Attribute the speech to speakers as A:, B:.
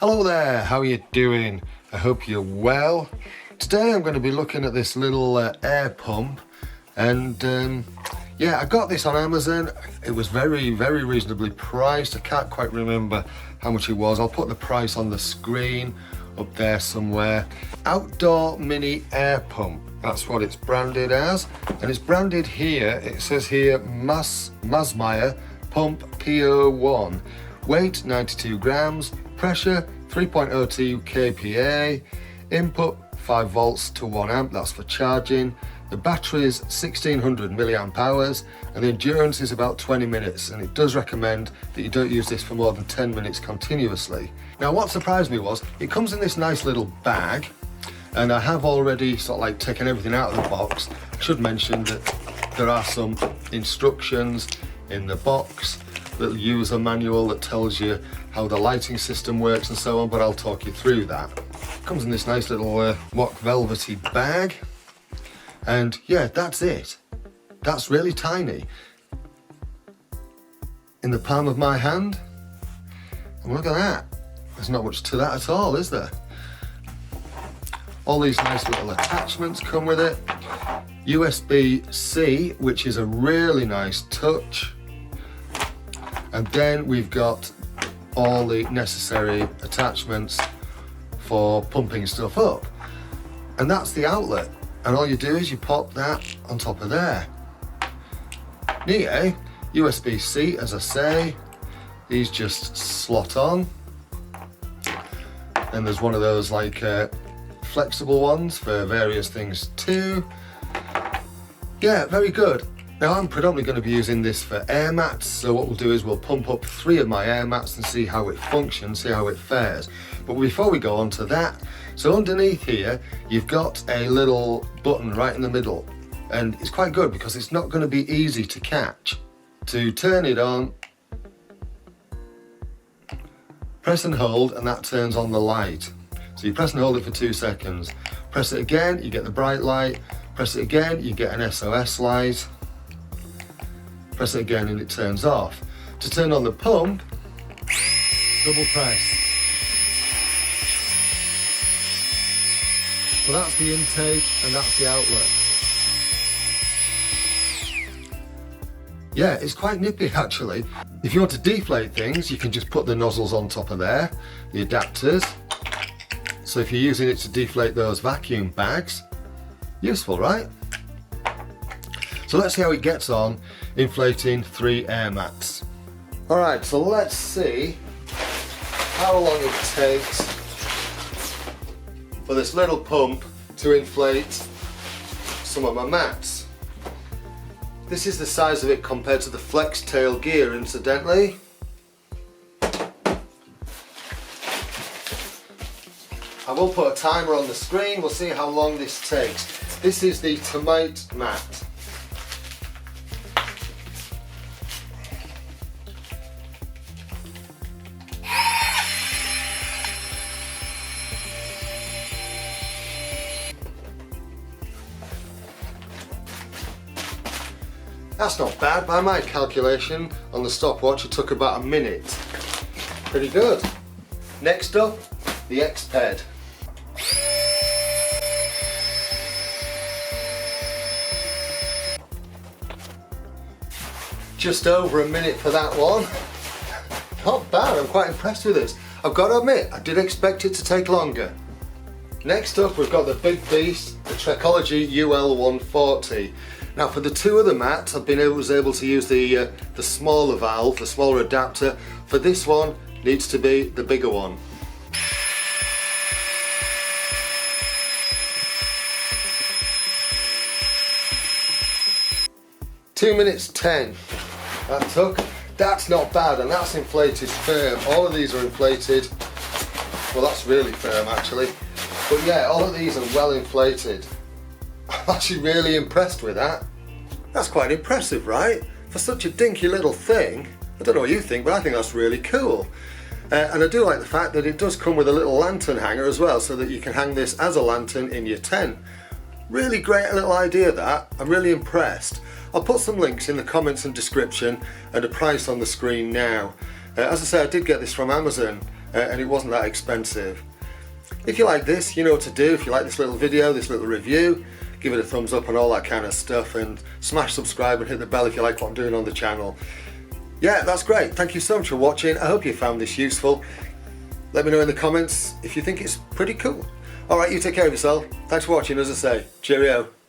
A: Hello there, how are you doing? I hope you're well. Today I'm going to be looking at this little air pump, and yeah, I got this on Amazon. It was very reasonably priced. I can't quite remember how much it was. I'll put the price on the screen up there somewhere. Outdoor mini air pump, that's what it's branded as, and it's branded here, it says here Masmire Pump PO1, weight 92 grams, pressure 3.02 kPa, input 5 volts to 1 amp, that's for charging. The battery is 1600 milliamp hours and the endurance is about 20 minutes, and it does recommend that you don't use this for more than 10 minutes continuously. Now what surprised me was it comes in this nice little bag, and I have already sort of like taken everything out of the box. I should mention that there are some instructions in the box, little user manual that tells you how the lighting system works and so on, but I'll talk you through that. It comes in this nice little mock velvety bag. And yeah, that's it. That's really tiny. In the palm of my hand. And look at that. There's not much to that at all, is there? All these nice little attachments come with it. USB-C, which is a really nice touch. And then we've got all the necessary attachments for pumping stuff up. And that's the outlet. And all you do is you pop that on top of there. Neat, eh? USB-C, as I say. These just slot on. And there's one of those like flexible ones for various things too. Yeah, very good. Now I'm predominantly going to be using this for air mats, so what we'll do is we'll pump up 3 of my air mats and see how it functions, see how it fares. But before we go on to that, so underneath here you've got a little button right in the middle, and it's quite good because it's not going to be easy to catch. To turn it on, press and hold, and that turns on the light. So you press and hold it for 2 seconds. Press it again, you get the bright light. Press it again, you get an SOS light. Press it again and it turns off. To turn on the pump, double press. So that's the intake and that's the outlet. Yeah, it's quite nippy actually. If you want to deflate things, you can just put the nozzles on top of there, the adapters. So if you're using it to deflate those vacuum bags, useful, right? So let's see how it gets on inflating 3 air mats. Alright, so let's see how long it takes for this little pump to inflate some of my mats. This is the size of it compared to the flex tail gear, incidentally. I will put a timer on the screen, we'll see how long this takes. This is the tomato mat. That's not bad. By my calculation on the stopwatch it took about a minute. Pretty good. Next up, the X-Ped. Just over a minute for that one. Not bad, I'm quite impressed with this. I've got to admit, I did expect it to take longer. Next up we've got the big beast, the Trekology UL140. Now for the 2 other mats I've was able to use the smaller valve, the smaller adapter. For this one, needs to be the bigger one. Two minutes 10 that took. That's not bad, and that's inflated firm. All of these are inflated. Well, that's really firm actually. But yeah, all of these are well inflated. I'm actually really impressed with that. That's quite impressive, right? For such a dinky little thing. I don't know what you think, but I think that's really cool. And I do like the fact that it does come with a little lantern hanger as well, so that you can hang this as a lantern in your tent. Really great little idea that. I'm really impressed. I'll put some links in the comments and description and a price on the screen now. As I say, I did get this from Amazon, and it wasn't that expensive. If you like this, you know what to do. If you like this little video, this little review, give it a thumbs up and all that kind of stuff, and smash subscribe and hit the bell if you like what I'm doing on the channel. Yeah, that's great. Thank you so much for watching. I hope you found this useful. Let me know in the comments if you think it's pretty cool. Alright, you take care of yourself. Thanks for watching, as I say. Cheerio.